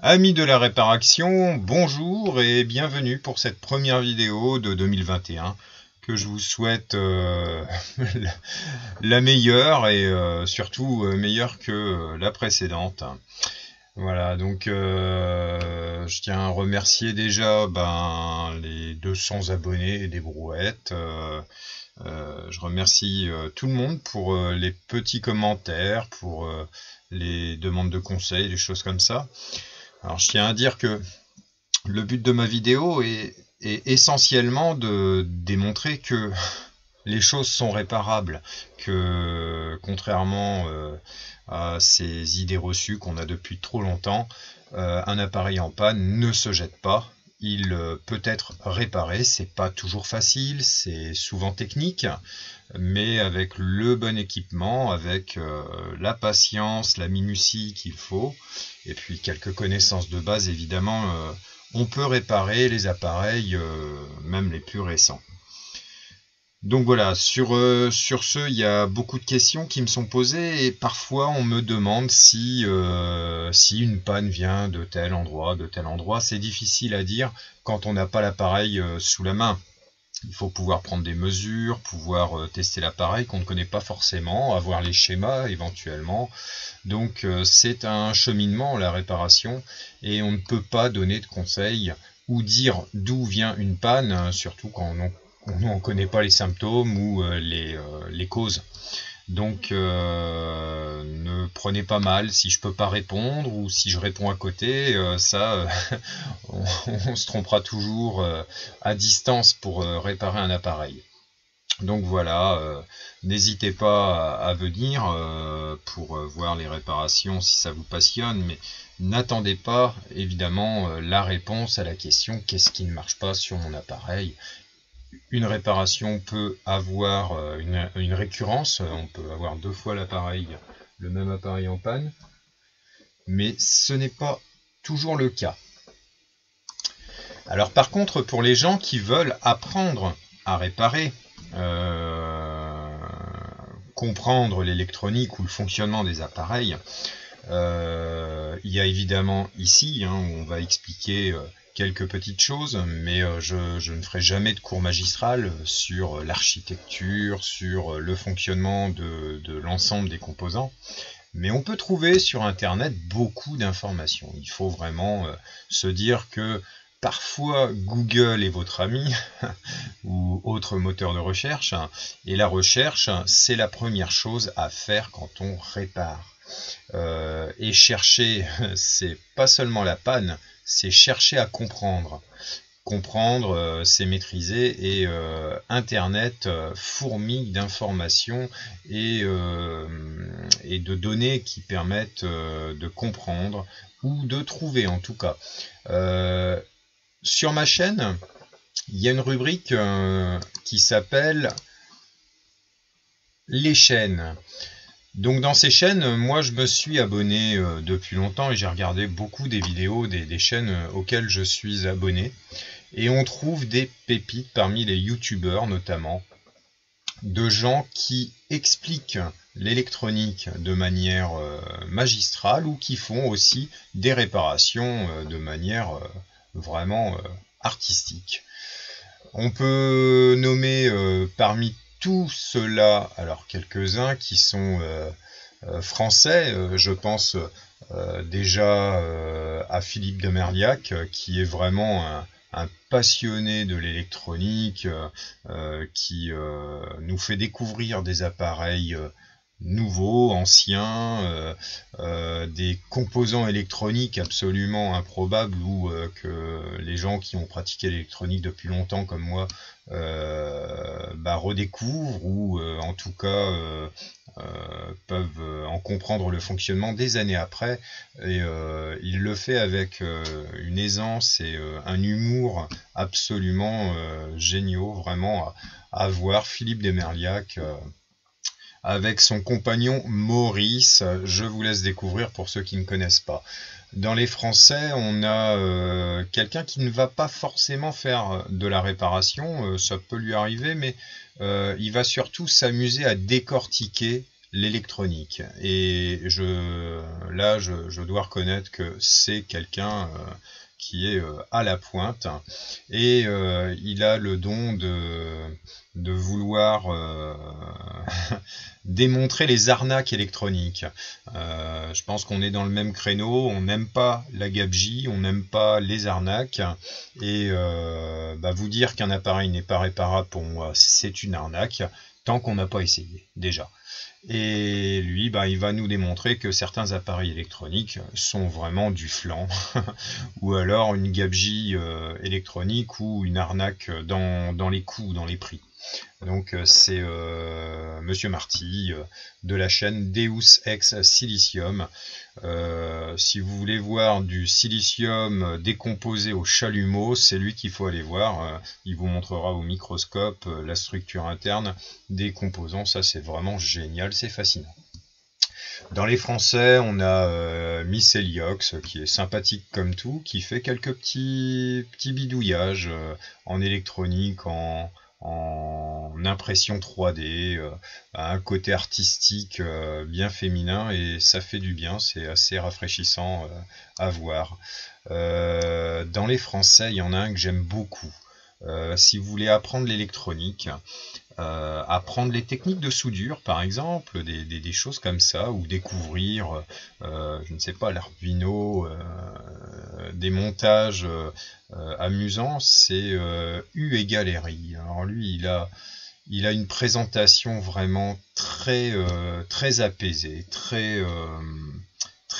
Amis de la réparation, bonjour et bienvenue pour cette première vidéo de 2021 que je vous souhaite la meilleure et surtout meilleure que la précédente. Voilà, donc je tiens à remercier déjà les 200 abonnés des Brouettes. Je remercie tout le monde pour les petits commentaires, pour les demandes de conseils, des choses comme ça. Alors je tiens à dire que le but de ma vidéo est essentiellement de démontrer que les choses sont réparables, que contrairement à ces idées reçues qu'on a depuis trop longtemps, un appareil en panne ne se jette pas. Il peut être réparé, c'est pas toujours facile, c'est souvent technique, mais avec le bon équipement, avec la patience, la minutie qu'il faut, et puis quelques connaissances de base évidemment, on peut réparer les appareils, même les plus récents. Donc voilà, sur ce, il y a beaucoup de questions qui me sont posées et parfois on me demande si une panne vient de tel endroit, de tel endroit. C'est difficile à dire quand on n'a pas l'appareil sous la main. Il faut pouvoir prendre des mesures, pouvoir tester l'appareil qu'on ne connaît pas forcément, avoir les schémas éventuellement. Donc c'est un cheminement, la réparation, et on ne peut pas donner de conseils ou dire d'où vient une panne, surtout quand on ne connaît pas les symptômes ou les causes. Donc ne prenez pas mal si je peux pas répondre ou si je réponds à côté, on se trompera toujours à distance pour réparer un appareil. Donc voilà, n'hésitez pas à venir pour voir les réparations si ça vous passionne, mais n'attendez pas évidemment la réponse à la question qu'est-ce qui ne marche pas sur mon appareil. Une réparation peut avoir une récurrence, on peut avoir deux fois le même appareil en panne, mais ce n'est pas toujours le cas. Alors par contre, pour les gens qui veulent apprendre à réparer, comprendre l'électronique ou le fonctionnement des appareils, il y a évidemment ici, où on va expliquer quelques petites choses, mais je ne ferai jamais de cours magistral sur l'architecture, sur le fonctionnement de l'ensemble des composants. Mais on peut trouver sur Internet beaucoup d'informations. Il faut vraiment se dire que parfois Google est votre ami ou autre moteur de recherche, et la recherche, c'est la première chose à faire quand on répare. Et chercher, c'est pas seulement la panne, c'est chercher à comprendre. Comprendre, c'est maîtriser, et Internet fourmille d'informations et de données qui permettent de comprendre ou de trouver en tout cas. Sur ma chaîne, il y a une rubrique qui s'appelle les chaînes. Donc dans ces chaînes, moi je me suis abonné depuis longtemps et j'ai regardé beaucoup des vidéos des chaînes auxquelles je suis abonné. Et on trouve des pépites parmi les youtubeurs notamment, de gens qui expliquent l'électronique de manière magistrale ou qui font aussi des réparations de manière vraiment artistique. On peut nommer parmi tout cela, alors quelques-uns qui sont français, je pense déjà à Philippe de Merliac, qui est vraiment un passionné de l'électronique, qui nous fait découvrir des appareils nouveaux, anciens, des composants électroniques absolument improbables ou que les gens qui ont pratiqué l'électronique depuis longtemps comme moi redécouvrent ou en tout cas peuvent en comprendre le fonctionnement des années après, et il le fait avec une aisance et un humour absolument géniaux, vraiment à voir. Philippe Desmerliac avec son compagnon Maurice, je vous laisse découvrir pour ceux qui ne connaissent pas. Dans les Français, on a quelqu'un qui ne va pas forcément faire de la réparation, ça peut lui arriver, mais il va surtout s'amuser à décortiquer l'électronique. Et là, je dois reconnaître que c'est quelqu'un qui est à la pointe, et il a le don de vouloir démontrer les arnaques électroniques. Je pense qu'on est dans le même créneau, on n'aime pas la gabegie, on n'aime pas les arnaques, et vous dire qu'un appareil n'est pas réparable, pour moi, c'est une arnaque, tant qu'on n'a pas essayé, déjà. Et lui, il va nous démontrer que certains appareils électroniques sont vraiment du flan, ou alors une gabegie électronique, ou une arnaque dans les coûts, dans les prix. Donc c'est Monsieur Marty de la chaîne Deus Ex Silicium. Si vous voulez voir du silicium décomposé au chalumeau, c'est lui qu'il faut aller voir. Il vous montrera au microscope la structure interne des composants. Ça, c'est vraiment génial, c'est fascinant. Dans les Français, on a Miss Heliox, qui est sympathique comme tout, qui fait quelques petits bidouillages en électronique, en impression 3D, un côté artistique bien féminin, et ça fait du bien, c'est assez rafraîchissant à voir. Dans les Français, il y en a un que j'aime beaucoup. Si vous voulez apprendre l'électronique, apprendre les techniques de soudure par exemple, des choses comme ça, ou découvrir, je ne sais pas, l'Arduino, des montages amusants, c'est U égale RI. Alors lui, il a une présentation vraiment très apaisée, très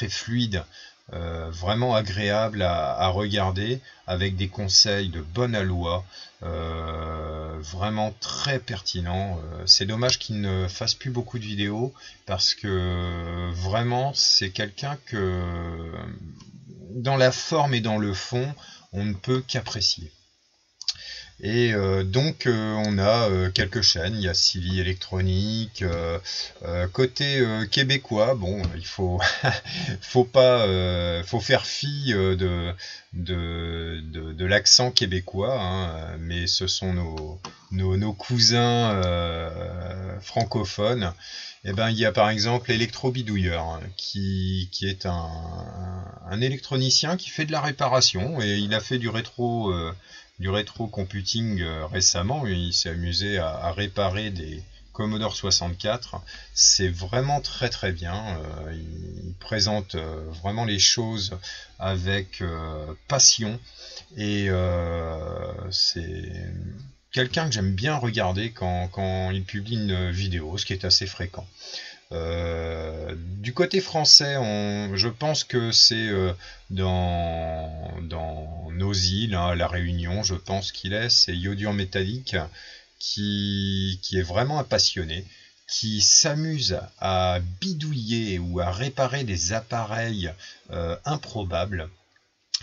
fluide, vraiment agréable à regarder, avec des conseils de bonne aloi, vraiment très pertinent. C'est dommage qu'il ne fasse plus beaucoup de vidéos, parce que vraiment c'est quelqu'un que dans la forme et dans le fond on ne peut qu'apprécier. Et donc on a quelques chaînes, il y a Silly Électronique, côté québécois, bon, il faut faut faire fi de l'accent québécois, hein, mais ce sont nos cousins francophones. Et il y a par exemple Electrobidouilleur, hein, qui est un électronicien qui fait de la réparation, et il a fait du rétro computing récemment. Il s'est amusé à réparer des Commodore 64. C'est vraiment très bien. Il présente vraiment les choses avec passion, et c'est quelqu'un que j'aime bien regarder quand il publie une vidéo, ce qui est assez fréquent. Du côté français, je pense que c'est dans nos îles, hein, La Réunion, je pense c'est Iodure Métallique, qui est vraiment un passionné, qui s'amuse à bidouiller ou à réparer des appareils improbables,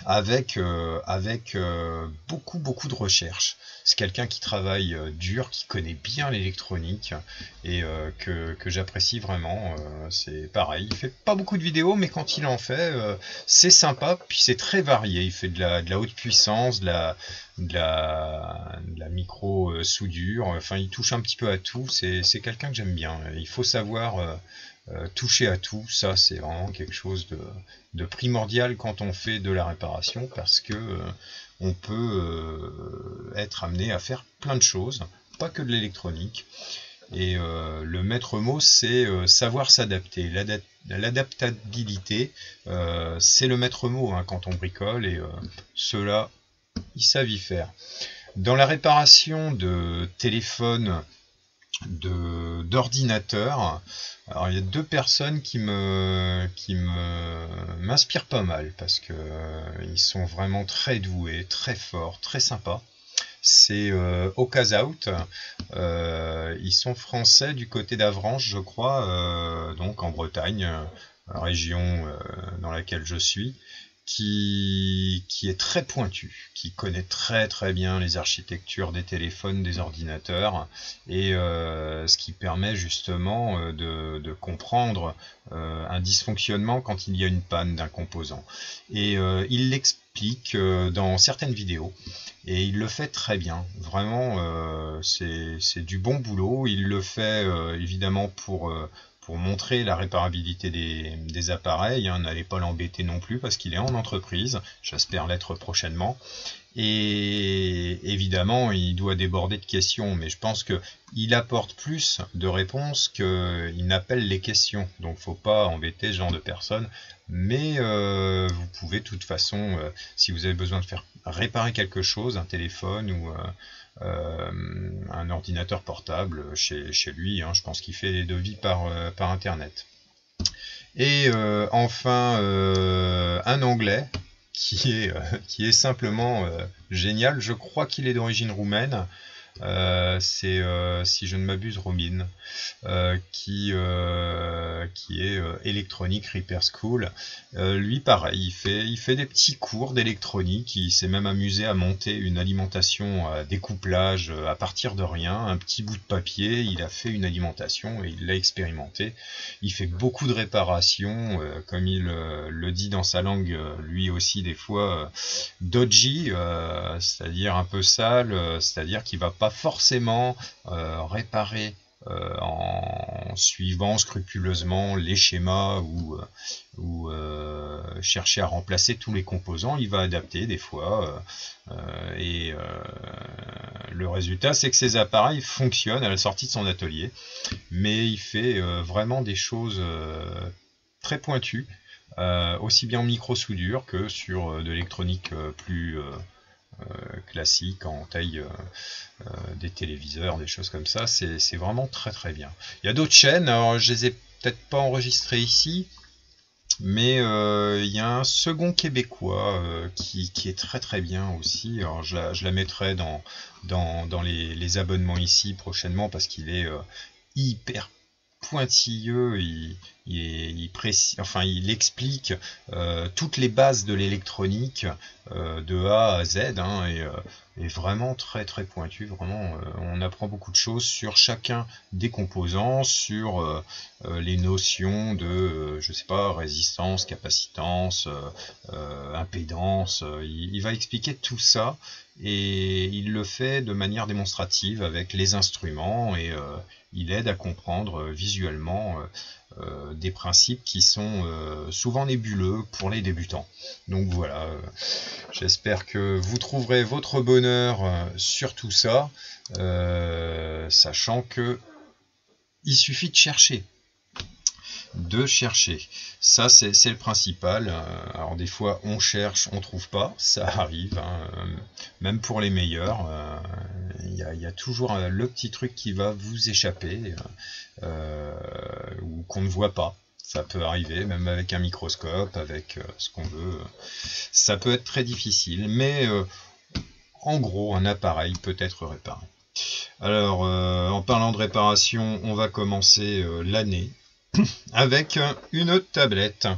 avec beaucoup de recherche. C'est quelqu'un qui travaille dur, qui connaît bien l'électronique, et que j'apprécie vraiment. C'est pareil, il fait pas beaucoup de vidéos, mais quand il en fait, c'est sympa, puis c'est très varié. Il fait de la haute puissance, de la micro soudure, enfin il touche un petit peu à tout. C'est quelqu'un que j'aime bien. Il faut savoir toucher à tout. Ça, c'est vraiment quelque chose de primordial quand on fait de la réparation, parce que on peut être amené à faire plein de choses, pas que de l'électronique. Et le maître mot, c'est savoir s'adapter. L'adaptabilité, c'est le maître mot, hein, quand on bricole, et ceux-là, ils savent y faire. Dans la réparation de téléphones, d'ordinateurs, alors il y a deux personnes qui m'inspirent pas mal, parce que ils sont vraiment très doués, très forts, très sympas. C'est Okazout, ils sont français, du côté d'Avranches, je crois, donc en Bretagne, région dans laquelle je suis, qui est très pointu, qui connaît très bien les architectures des téléphones, des ordinateurs, et ce qui permet justement de comprendre un dysfonctionnement quand il y a une panne d'un composant. Et il l'explique dans certaines vidéos, et il le fait très bien. Vraiment, c'est du bon boulot. Il le fait évidemment pour pour montrer la réparabilité des appareils. Hein. N'allez pas l'embêter non plus parce qu'il est en entreprise. J'espère l'être prochainement. Et évidemment, il doit déborder de questions, mais je pense qu'il apporte plus de réponses qu'il n'appelle les questions. Donc, faut pas embêter ce genre de personnes. Mais vous pouvez de toute façon, si vous avez besoin de faire réparer quelque chose, un téléphone ou un ordinateur portable chez lui, hein, je pense qu'il fait les devis par internet. Et enfin, un Anglais qui est simplement génial. Je crois qu'il est d'origine roumaine. C'est, si je ne m'abuse, Romin, qui est Electronic Repair School. Lui, pareil, il fait des petits cours d'électronique. Il s'est même amusé à monter une alimentation à découplage à partir de rien, un petit bout de papier. Il a fait une alimentation et il l'a expérimenté. Il fait beaucoup de réparations, comme il le dit dans sa langue, lui aussi des fois dodgy, c'est-à-dire un peu sale, c'est-à-dire qu'il va pas forcément réparer en suivant scrupuleusement les schémas ou chercher à remplacer tous les composants. Il va adapter des fois et le résultat c'est que ces appareils fonctionnent à la sortie de son atelier, mais il fait vraiment des choses très pointues, aussi bien en micro-soudure que sur de l'électronique plus classique en taille des téléviseurs, des choses comme ça. C'est vraiment très très bien. Il y a d'autres chaînes, alors je les ai peut-être pas enregistrées ici, mais il y a un second québécois qui est très très bien aussi. Alors je la mettrai dans les abonnements ici prochainement parce qu'il est hyper pointilleux, il explique toutes les bases de l'électronique de A à Z, hein, et vraiment très très pointu. Vraiment, on apprend beaucoup de choses sur chacun des composants, sur les notions de, je sais pas, résistance, capacitance, impédance. Il va expliquer tout ça et il le fait de manière démonstrative avec les instruments et il aide à comprendre visuellement des principes qui sont souvent nébuleux pour les débutants. Donc voilà, j'espère que vous trouverez votre bonheur sur tout ça, sachant que il suffit de chercher. Ça c'est le principal. Alors des fois on cherche, on trouve pas, ça arrive, hein. Même pour les meilleurs, il y a toujours le petit truc qui va vous échapper ou qu'on ne voit pas. Ça peut arriver, même avec un microscope, avec ce qu'on veut. Ça peut être très difficile, mais en gros, un appareil peut être réparé. Alors, en parlant de réparation, on va commencer l'année avec une tablette.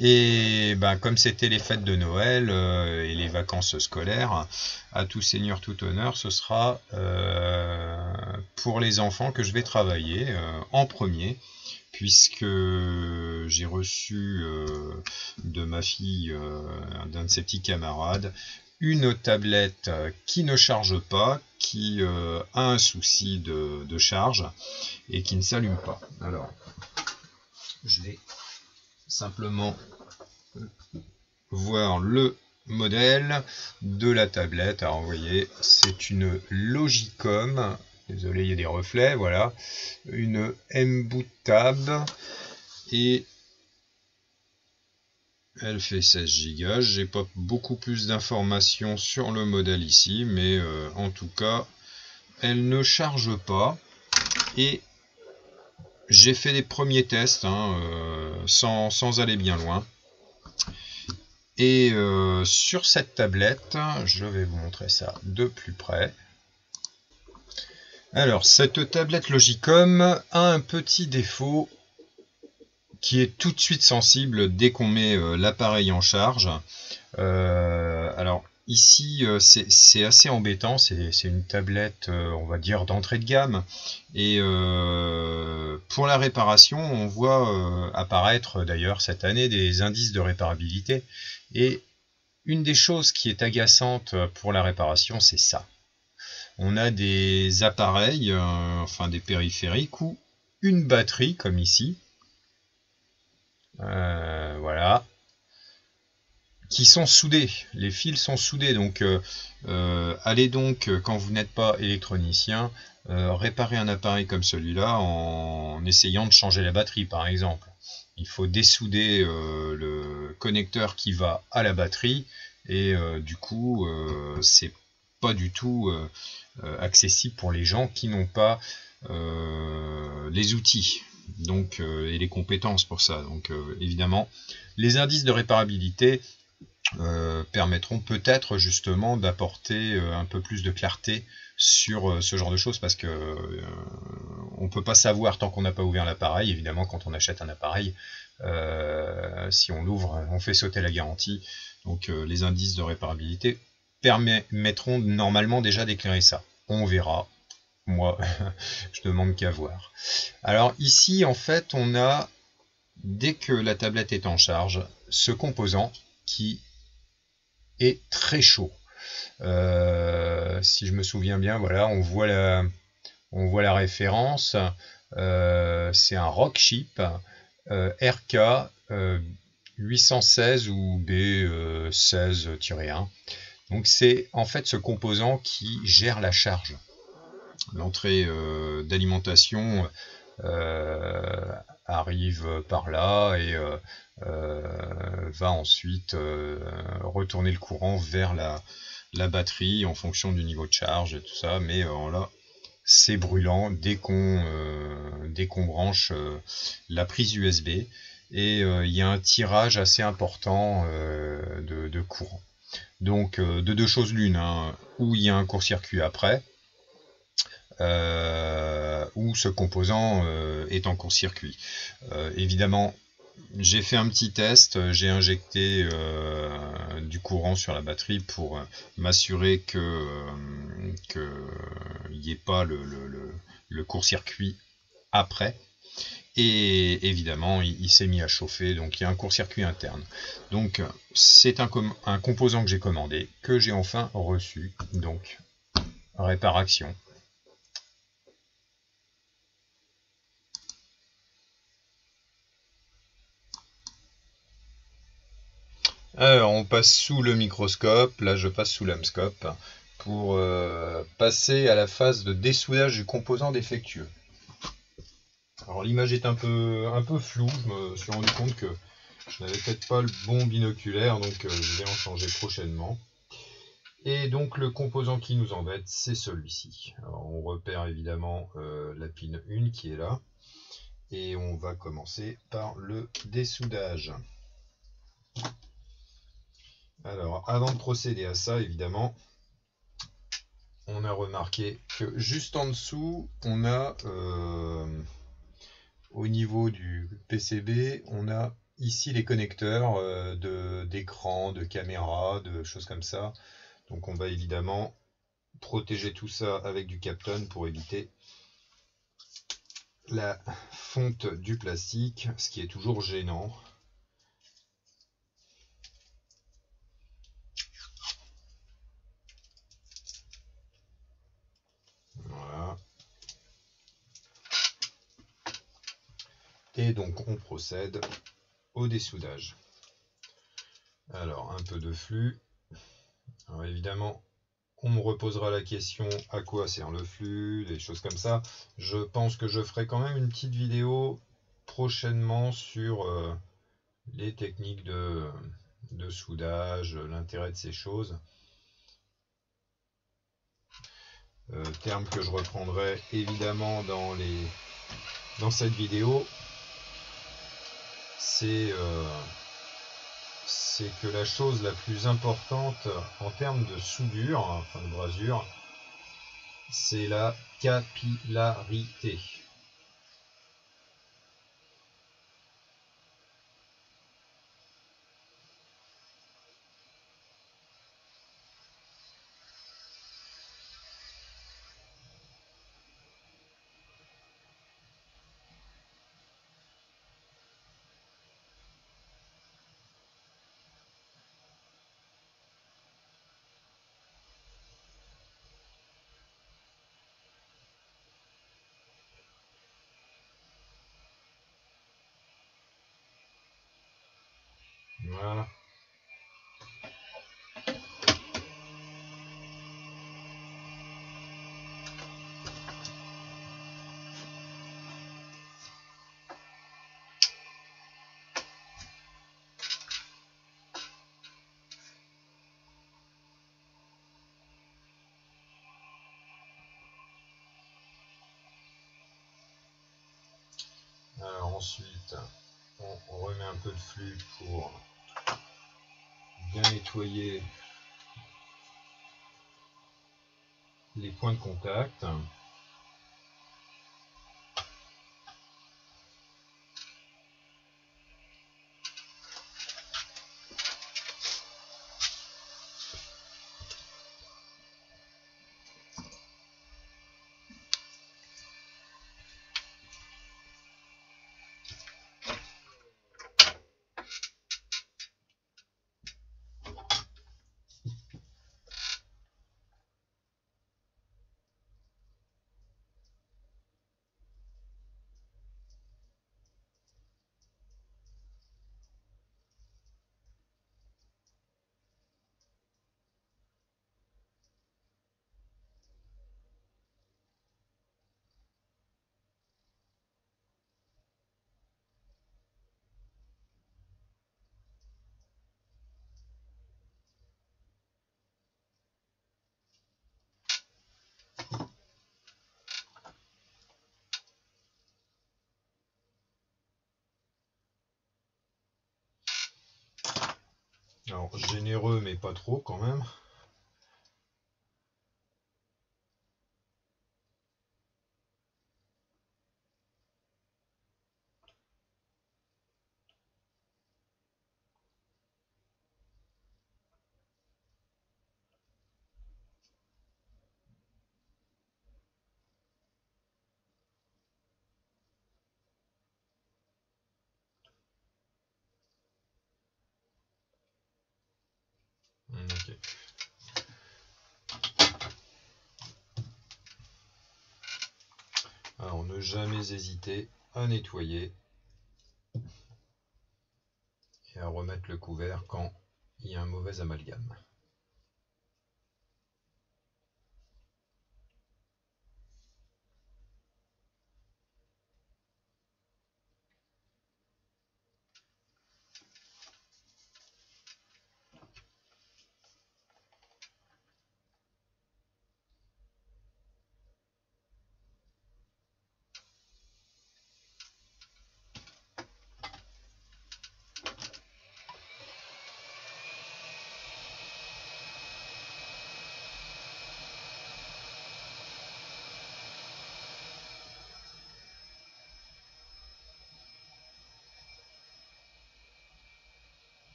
Et ben, comme c'était les fêtes de Noël et les vacances scolaires, à tout seigneur, tout honneur, ce sera pour les enfants que je vais travailler en premier, puisque j'ai reçu de ma fille, d'un de ses petits camarades, une tablette qui ne charge pas, qui a un souci de charge et qui ne s'allume pas. Alors, je vais simplement voir le modèle de la tablette. Alors vous voyez, c'est une Logicom, désolé il y a des reflets, voilà, une M-Boot Tab et elle fait 16 Go. J'ai pas beaucoup plus d'informations sur le modèle ici, mais en tout cas elle ne charge pas et j'ai fait des premiers tests, hein, sans aller bien loin. Et sur cette tablette, je vais vous montrer ça de plus près. Alors, cette tablette Logicom a un petit défaut qui est tout de suite sensible dès qu'on met l'appareil en charge. Alors, ici, c'est assez embêtant, c'est une tablette, on va dire, d'entrée de gamme. Et pour la réparation, on voit apparaître d'ailleurs cette année des indices de réparabilité. Et une des choses qui est agaçante pour la réparation, c'est ça. On a des appareils, enfin des périphériques, où une batterie, comme ici. Voilà. Qui sont soudés, les fils sont soudés, donc allez donc, quand vous n'êtes pas électronicien, réparer un appareil comme celui-là en essayant de changer la batterie par exemple. Il faut dessouder le connecteur qui va à la batterie et du coup c'est pas du tout accessible pour les gens qui n'ont pas les outils donc et les compétences pour ça. Donc évidemment les indices de réparabilité permettront peut-être justement d'apporter un peu plus de clarté sur ce genre de choses parce que on peut pas savoir tant qu'on n'a pas ouvert l'appareil. Évidemment, quand on achète un appareil, si on l'ouvre, on fait sauter la garantie. Donc les indices de réparabilité permettront normalement déjà d'éclairer ça. On verra. Moi, je demande qu'à voir. Alors ici, en fait, on a, dès que la tablette est en charge, ce composant qui est très chaud. Si je me souviens bien, voilà, on voit la référence. C'est un Rockchip RK 816 ou B16-1. Donc c'est en fait ce composant qui gère la charge. L'entrée d'alimentation arrive par là et va ensuite retourner le courant vers la batterie en fonction du niveau de charge et tout ça, mais là c'est brûlant dès qu'on branche la prise USB et il y a un tirage assez important de courant. Donc de deux choses l'une, hein, où il y a un court-circuit après, où ce composant est en court-circuit. Évidemment, j'ai fait un petit test, j'ai injecté du courant sur la batterie pour m'assurer qu'il n'y ait pas le court-circuit après. Et évidemment, il s'est mis à chauffer, donc il y a un court-circuit interne. Donc c'est un composant que j'ai commandé, que j'ai enfin reçu, donc réparation. Alors, on passe sous le microscope, là je passe sous l'amscope, pour passer à la phase de dessoudage du composant défectueux. Alors l'image est un peu floue, je me suis rendu compte que je n'avais peut-être pas le bon binoculaire, donc je vais en changer prochainement. Et donc le composant qui nous embête, c'est celui-ci. Alors on repère évidemment la pin 1 qui est là, et on va commencer par le dessoudage. Alors, avant de procéder à ça, évidemment, on a remarqué que juste en dessous, on a, au niveau du PCB, on a ici les connecteurs d'écran, de caméra, de choses comme ça. Donc on va évidemment protéger tout ça avec du Kapton pour éviter la fonte du plastique, ce qui est toujours gênant. Voilà. Et donc on procède au dessoudage. Alors un peu de flux. Alors évidemment, on me reposera la question à quoi sert le flux, des choses comme ça. Je pense que je ferai quand même une petite vidéo prochainement sur les techniques de soudage, l'intérêt de ces choses. Terme que je reprendrai évidemment dans cette vidéo. C'est que la chose la plus importante en termes de soudure, enfin de brasure, c'est la capillarité. Voilà. Alors ensuite, on remet un peu de flux pour bien nettoyer les points de contact. Alors généreux mais pas trop quand même. Ok. Alors ne jamais hésiter à nettoyer et à remettre le couvert quand il y a un mauvais amalgame.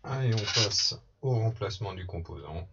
Allez, on passe au remplacement du composant.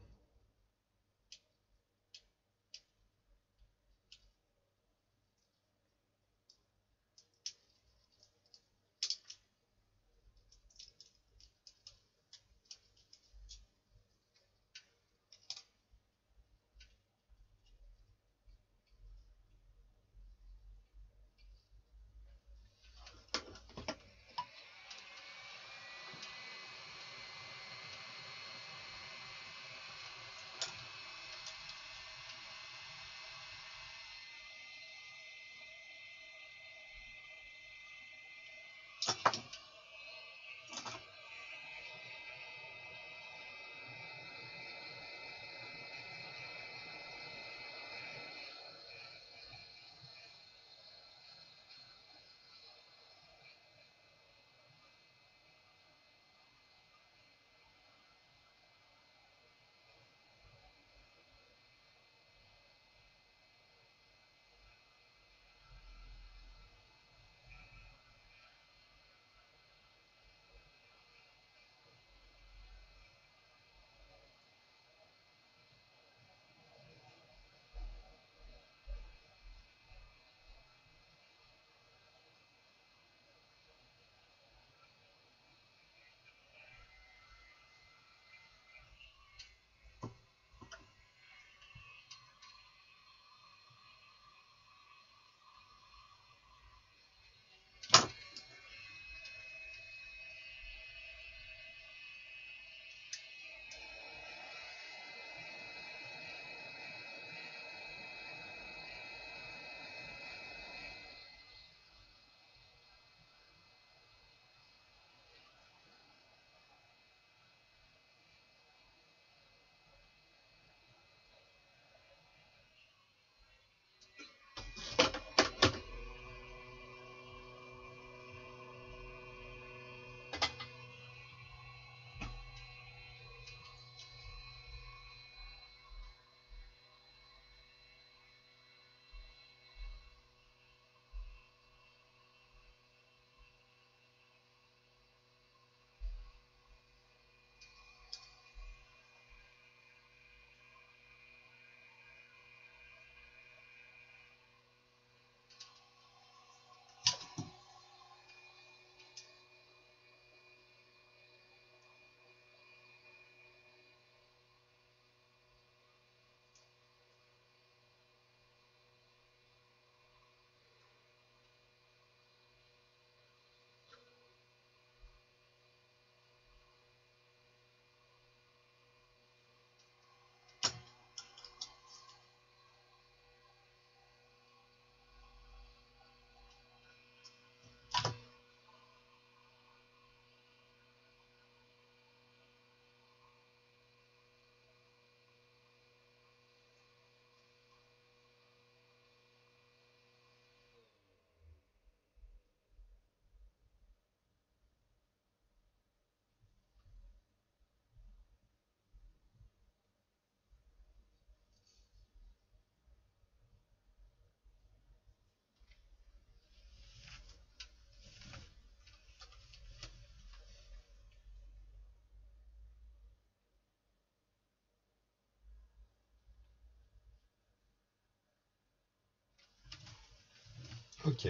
Ok.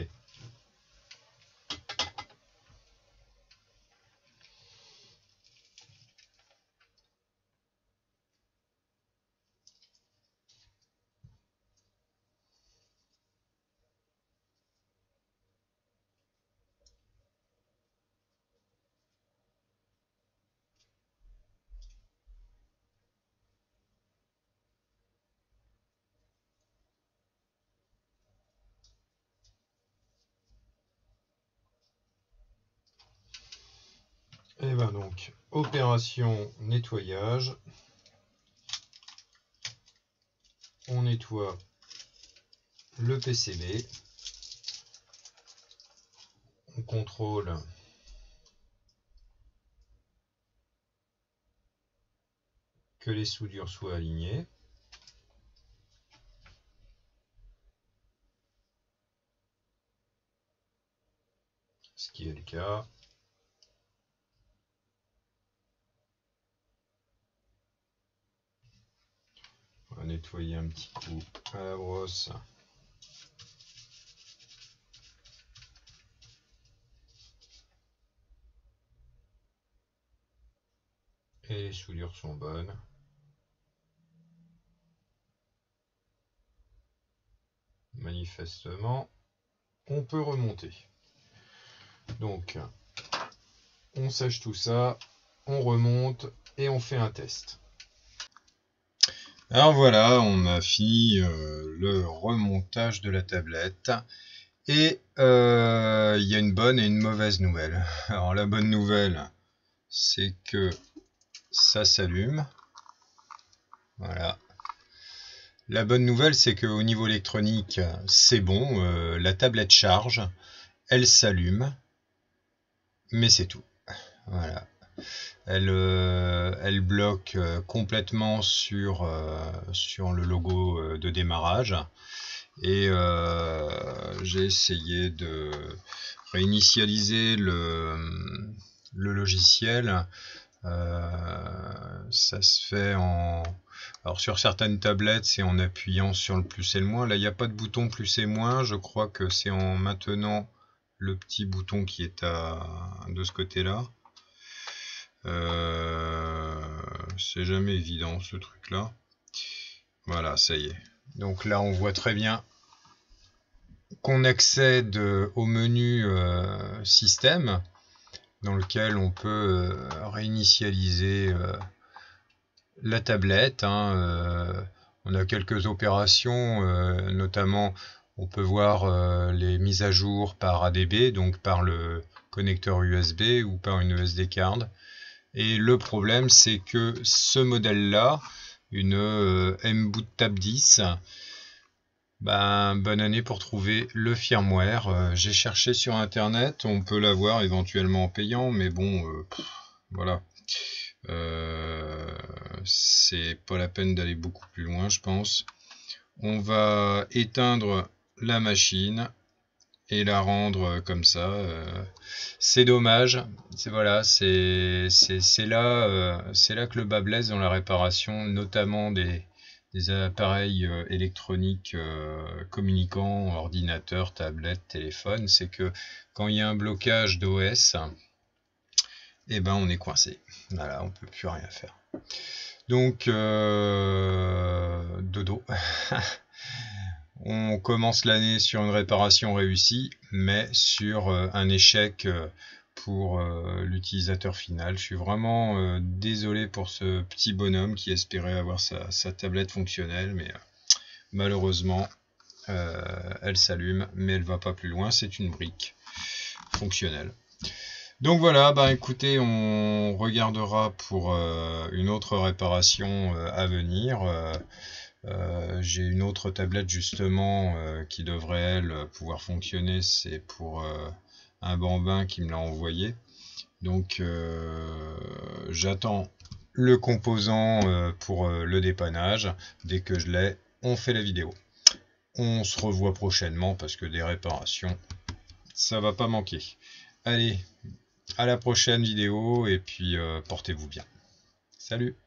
Et ben donc, opération nettoyage. On nettoie le PCB. On contrôle que les soudures soient alignées. Ce qui est le cas. On va nettoyer un petit coup à la brosse. Et les soudures sont bonnes. Manifestement, on peut remonter. Donc, on sèche tout ça, on remonte et on fait un test. Alors voilà, on a fini le remontage de la tablette. Et il y a une bonne et une mauvaise nouvelle. Alors la bonne nouvelle, c'est que ça s'allume. Voilà. La bonne nouvelle, c'est qu'au niveau électronique, c'est bon. La tablette charge, elle s'allume, mais c'est tout. Voilà. Elle bloque complètement sur le logo de démarrage. Et j'ai essayé de réinitialiser le logiciel. Ça se fait en... Alors sur certaines tablettes, c'est en appuyant sur le plus et le moins. Là, il n'y a pas de bouton plus et moins. Je crois que c'est en maintenant le petit bouton qui est de ce côté-là. C'est jamais évident ce truc-là. Voilà, ça y est. Donc là, on voit très bien qu'on accède au menu système, dans lequel on peut réinitialiser la tablette. On a quelques opérations, notamment on peut voir les mises à jour par ADB, donc par le connecteur USB ou par une SD card. Et le problème, c'est que ce modèle-là, une M-Boot Tab 10, bonne année pour trouver le firmware. J'ai cherché sur internet, on peut l'avoir éventuellement en payant, mais bon, voilà. C'est pas la peine d'aller beaucoup plus loin, je pense. On va éteindre la machine et la rendre comme ça. C'est dommage. Voilà, c'est là que le bas blesse dans la réparation, notamment des appareils électroniques communicants, ordinateurs, tablettes, téléphones. C'est que quand il y a un blocage d'OS, eh ben on est coincé. Voilà, on peut plus rien faire. Donc dodo. On commence l'année sur une réparation réussie, mais sur un échec pour l'utilisateur final. Je suis vraiment désolé pour ce petit bonhomme qui espérait avoir sa tablette fonctionnelle, mais malheureusement, elle s'allume, mais elle va pas plus loin. C'est une brique fonctionnelle. Donc voilà, écoutez, on regardera pour une autre réparation à venir. J'ai une autre tablette justement qui devrait elle pouvoir fonctionner, c'est pour un bambin qui me l'a envoyé. Donc j'attends le composant pour le dépannage. Dès que je l'ai, on fait la vidéo. On se revoit prochainement parce que des réparations, ça va pas manquer. Allez, à la prochaine vidéo et puis portez-vous bien. Salut!